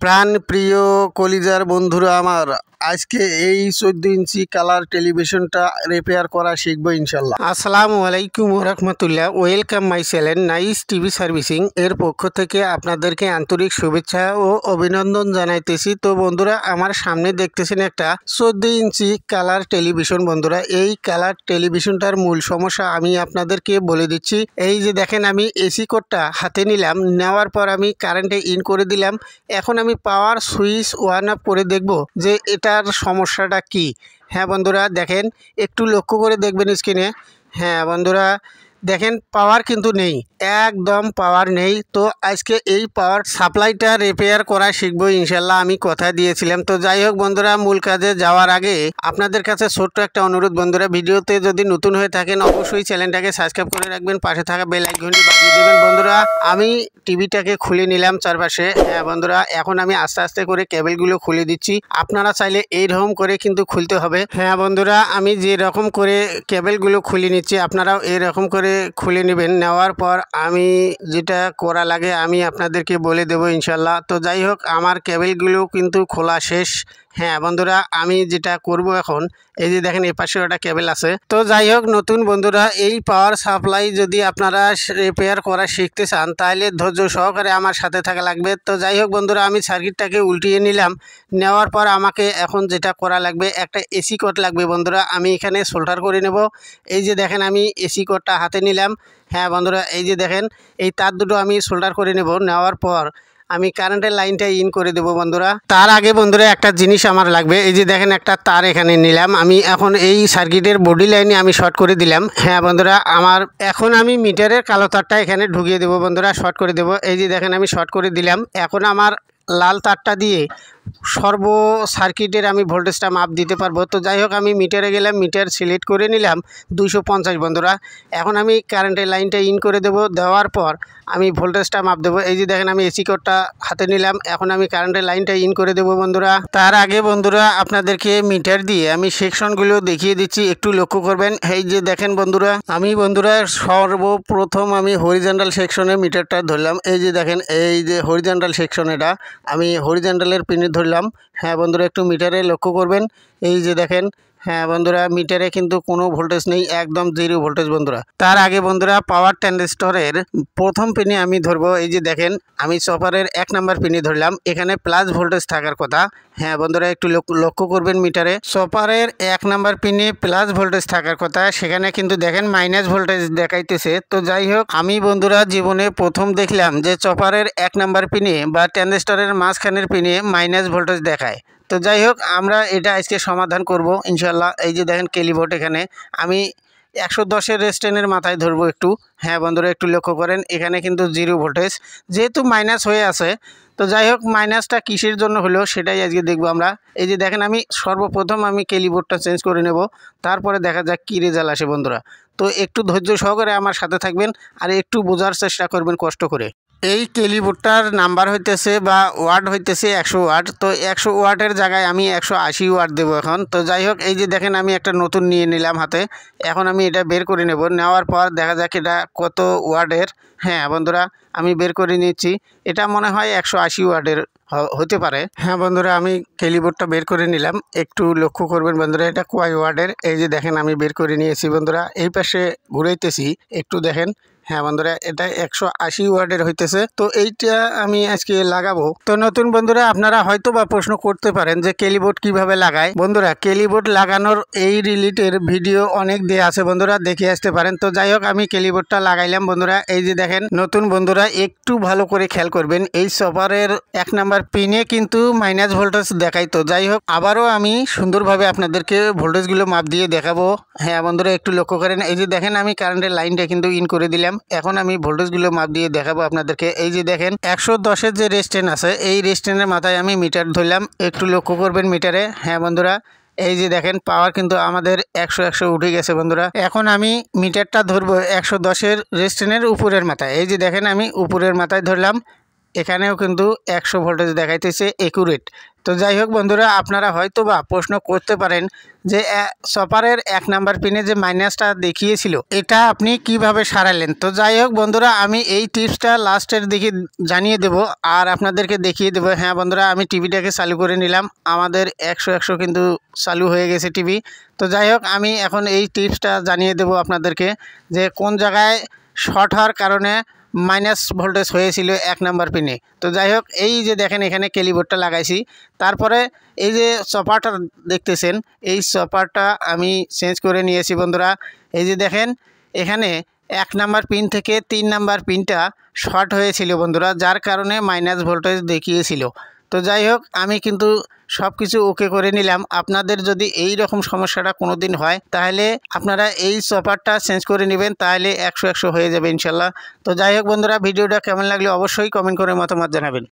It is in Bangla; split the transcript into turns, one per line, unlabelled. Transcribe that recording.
প্রাণ প্রিয় কলিজার বন্ধুরা আমার, আজকে এই 14 ইঞ্চি কালার টেলিভিশনটা রিপেয়ার করা শিখবো ইনশাল্লাহ। আসসালামু আলাইকুম রহমতুল্লাহ। Welcome my channel nice TV servicing এর পক্ষ থেকে আপনাদেরকে আন্তরিক শুভেচ্ছা ও অভিনন্দন জানাইতেছি। তো বন্ধুরা, আমার সামনে দেখতেছেন একটা 14 ইঞ্চি কালার টেলিভিশন। বন্ধুরা, এই কালার টেলিভিশনটার মূল সমস্যা আমি আপনাদেরকে বলে দিচ্ছি। এই যে দেখেন, আমি এসি কোডটা হাতে নিলাম, নেওয়ার পর আমি কারেন্টে ইন করে দিলাম। এখন আমি পাওয়ার সুইচ ওয়ান অফ করে দেখব যে এটার সমস্যাটা কি। হ্যাঁ বন্ধুরা, দেখেন, একটু লক্ষ্য করে দেখবেন স্ক্রিনে। হ্যাঁ বন্ধুরা, দেখেন পাওয়ার কিন্তু নেই, একদম পাওয়ার নেই। তো আজকে এই পাওয়ার সাপ্লাইটা রিপেয়ার করা শিখবো ইনশাল্লাহ, আমি কথা দিয়েছিলাম। তো যাই হোক বন্ধুরা, মূল কাজে যাওয়ার আগে আপনাদের কাছে ছোট্ট একটা অনুরোধ বন্ধুরা, ভিডিওতে যদি নতুন হয়ে থাকেন অবশ্যই চ্যানেলটাকে সাবস্ক্রাইব করে রাখবেন, পাশে থাকা বেল আইকনটি বাজিয়ে দেবেন। বন্ধুরা, আমি টিভিটাকে খুলে নিলাম চারপাশে। হ্যাঁ বন্ধুরা, এখন আমি আস্তে আস্তে করে কেবলগুলো খুলে দিচ্ছি। আপনারা চাইলে এইরকম করে কিন্তু খুলতে হবে। হ্যাঁ বন্ধুরা, আমি যে রকম করে কেবলগুলো খুলে নিচ্ছি আপনারাও এরকম করে খুলে নেবেন। নেওয়ার পর আমি যেটা করা লাগে আমি আপনাদেরকে বলে দেবো ইনশাল্লাহ। তো যাই হোক, আমার কেবলগুলো কিন্তু খোলা শেষ। হ্যাঁ বন্ধুরা, আমি যেটা করব এখন, এই যে দেখেন এই পাশে একটা কেবল আছে। তো যাই হোক, নতুন বন্ধুরা, এই পাওয়ার সাপ্লাই যদি আপনারা রিপেয়ার করা শিখতে চান তাহলে ধৈর্য সহকারে আমার সাথে থাকা লাগবে। তো যাই হোক বন্ধুরা, আমি সার্কিটটাকে উল্টিয়ে নিলাম। নেওয়ার পর আমাকে এখন যেটা করা লাগবে, একটা এসি কোড লাগবে বন্ধুরা। আমি এখানে সোল্ডার করে নেব। এই যে দেখেন, আমি এসি কোডটা হাতে নিলাম। হ্যাঁ বন্ধুরা, এই যে দেখেন, এই তার দুটো আমি সোল্ডার করে নেব। নেওয়ার পর আমি কারেন্টের লাইনটা ইন করে দেবো বন্ধুরা। তার আগে বন্ধুরা একটা জিনিস আমার লাগবে। এই যে দেখেন, একটা তার এখানে নিলাম। আমি এখন এই সার্কিটের বডি লাইনে আমি শর্ট করে দিলাম। হ্যাঁ বন্ধুরা, এখন আমি মিটারের কালো তারটা এখানে ঢুকিয়ে দেবো বন্ধুরা, শর্ট করে দেবো। এই যে দেখেন, আমি শর্ট করে দিলাম। এখন আমার লাল তারটা দিয়ে সর্ব সার্কিটের আমি ভোল্টেজটা মাপ দিতে পারবো। তো যাই হোক, আমি মিটারে গেলাম, মিটার সিলেক্ট করে নিলাম 250 বন্ধুরা। এখন আমি কারেন্টের লাইনটা ইন করে দেব। দেওয়ার পর আমি ভোল্টেজটা মাপ দেবো। এই যে দেখেন, আমি এসি কোডটা হাতে নিলাম। এখন আমি কারেন্টের লাইনটা ইন করে দেবো বন্ধুরা। তার আগে বন্ধুরা, আপনাদেরকে মিটার দিয়ে আমি সেকশনগুলো দেখিয়ে দিচ্ছি, একটু লক্ষ্য করবেন। এই যে দেখেন বন্ধুরা, আমি সর্বপ্রথম আমি হরিজন্টাল সেকশনে মিটারটা ধরলাম। এই যে দেখেন, এই যে হরিজন্টাল সেকশন, এটা আমি হরিজন্টালের পিনে ধরলাম। হ্যাঁ বন্ধুরা, একটু মিটারে লক্ষ্য করবেন। এই যে দেখেন, হ্যাঁ বন্ধুরা, মিটারে কিন্তু কোনো ভোল্টেজ নেই, একদম জিরো ভোল্টেজ বন্ধুরা। তার আগে বন্ধুরা, পাওয়ার ট্রানজিস্টরের প্রথম পিনে আমি ধরবো। এই যে দেখেন, আমি চপারের 1 নাম্বার পিনে ধরলাম। এখানে প্লাস ভোল্টেজ থাকার কথা। হ্যাঁ বন্ধুরা, একটু লক্ষ্য করবেন মিটারে। চপারের 1 নাম্বার পিনে প্লাস ভোল্টেজ থাকার কথা, সেখানে কিন্তু দেখেন মাইনাস ভোল্টেজ দেখাইতেছে। তো যাই হোক, আমি বন্ধুরা জীবনে প্রথম দেখলাম যে চপারের 1 নাম্বার পিনে বা ট্রানজিস্টরের মাঝখানের পিনে মাইনাস ভোল্টেজ দেখায়। তো যাই হোক, আমরা এটা আজকে সমাধান করব ইনশাল্লাহ। এই যে দেখেন কেলিভোট, এখানে আমি 110-এর রেজিস্ট্যান্সের মাথায় ধরবো একটু। হ্যাঁ বন্ধুরা, একটু লক্ষ্য করেন, এখানে কিন্তু জিরো ভোল্টেজ, যেহেতু মাইনাস হয়ে আছে। তো যাই হোক, মাইনাসটা কিসের জন্য হলো সেটাই আজকে দেখবো আমরা। এই যে দেখেন, আমি সর্বপ্রথম আমি কেলিভোটটা চেঞ্জ করে নেব, তারপরে দেখা যাক কী রেজাল্ট আসে বন্ধুরা। তো একটু ধৈর্য সহকারে আমার সাথে থাকবেন আর একটু বোঝার চেষ্টা করবেন কষ্ট করে। এই কেলিভোটটার নাম্বার হইতেছে বা ওয়াট হইতেছে 100 ওয়াট। তো 100 ওয়াটের জায়গায় আমি 180 ওয়াট দেবো এখন। তো যাই হোক, এই যে দেখেন, আমি একটা নতুন নিয়ে নিলাম হাতে। এখন আমি এটা বের করে নেব। নেওয়ার পর দেখা যাক এটা কত ওয়াটের। হ্যাঁ বন্ধুরা, আমি বের করে নিচ্ছি। এটা মনে হয় 180 ওয়াটের হতে পারে। হ্যাঁ বন্ধুরা, আমি কেলিভোটটা বের করে নিলাম। একটু লক্ষ্য করবেন বন্ধুরা, এটা কয় ওয়াটের। এই যে দেখেন, আমি বের করে নিয়েছি বন্ধুরা। এই পাশে ঘুরাইতেছি, একটু দেখেন। হ্যাঁ বন্ধুরা, এটা 180 ওয়াটের হইতেছে। তো এইটা আমি আজকে লাগাবো। তো নতুন বন্ধুরা, আপনারা হয়তো বা প্রশ্ন করতে পারেন যে কেলিভোট কিভাবে লাগায়। বন্ধুরা, কেলিভোট লাগানোর এই রিলেটেড ভিডিও অনেক দেয়া আছে বন্ধুরা, দেখে আসতে পারেন। তো যাই হোক, আমি কেলিভোটটা লাগাইলাম বন্ধুরা। এই যে দেখেন, নতুন বন্ধুরা একটু ভালো করে খেয়াল করবেন, এই চপারের 1 নাম্বার পিনে কিন্তু মাইনাস ভোল্টেজ দেখাই। তো যাই হোক, আবারও আমি সুন্দরভাবে আপনাদেরকে ভোল্টেজগুলো মাপ দিয়ে দেখাবো। হ্যাঁ বন্ধুরা, একটু লক্ষ্য করেন। এই যে দেখেন, আমি কারেন্টের লাইনটা কিন্তু ইন করে দিলাম। এখন আমি ভোল্টেজগুলো মাপ দিয়ে দেখাবো আপনাদেরকে। এই যে দেখেন, 110-এর যে রেজিস্ট্যান্স আছে, এই রেজিস্ট্যান্সের মাথায় আমি মিটার ধরলাম। একটু লক্ষ্য করবেন মিটারে। হ্যাঁ বন্ধুরা, এই যে দেখেন, পাওয়ার কিন্তু আমাদের 100 উঠে গেছে বন্ধুরা। এখন আমি মিটারটা ধরবো 110-এর রেজিস্ট্যান্সের উপরের মাথায়। এই যে দেখেন, আমি উপরের মাথায় ধরলাম। এখানেও কিন্তু 100 ভোল্টেজ দেখাইতেছে একুরেট। তো যাই হোক বন্ধুরা, আপনারা হয়তো বা প্রশ্ন করতে পারেন যে সপারের 1 নাম্বার পিনে যে মাইনাসটা দেখিয়েছিল এটা আপনি কিভাবে সারালেন। তো যাই হোক বন্ধুরা, আমি এই টিপসটা লাস্টের দিকে জানিয়ে দেব আর আপনাদেরকে দেখিয়ে দেবো। হ্যাঁ বন্ধুরা, আমি টিভিটাকে চালু করে নিলাম, আমাদের 100 কিন্তু চালু হয়ে গেছে টিভি। তো যাই হোক, আমি এখন এই টিপসটা জানিয়ে দেব আপনাদেরকে যে কোন জায়গায় শর্ট হওয়ার কারণে মাইনাস ভোল্টেজ হয়েছিল 1 নাম্বার পিনে। তো যাই হোক, এই যে দেখেন এখানে কেলিবোর্ডটা লাগাইছি, তারপরে এই যে সপারটা দেখতেছেন, এই সপারটা আমি চেঞ্জ করে নিয়েছি বন্ধুরা। এই যে দেখেন এখানে 1 নাম্বার পিন থেকে 3 নাম্বার পিনটা শর্ট হয়েছিল বন্ধুরা, যার কারণে মাইনাস ভোল্টেজ দেখিয়েছিল। তো যাই হোক, আমি কিন্তু সব কিছু ওকে করে নিলাম। আপনাদের যদি এই রকম সমস্যাটা কোনো দিন হয় তাহলে আপনারা এই সপারটা চেঞ্জ করে নেবেন, তাহলে 100 হয়ে যাবে ইনশাল্লাহ। তো যাই হোক বন্ধুরা, ভিডিওটা কেমন লাগলে অবশ্যই কমেন্ট করে মতামত জানাবেন।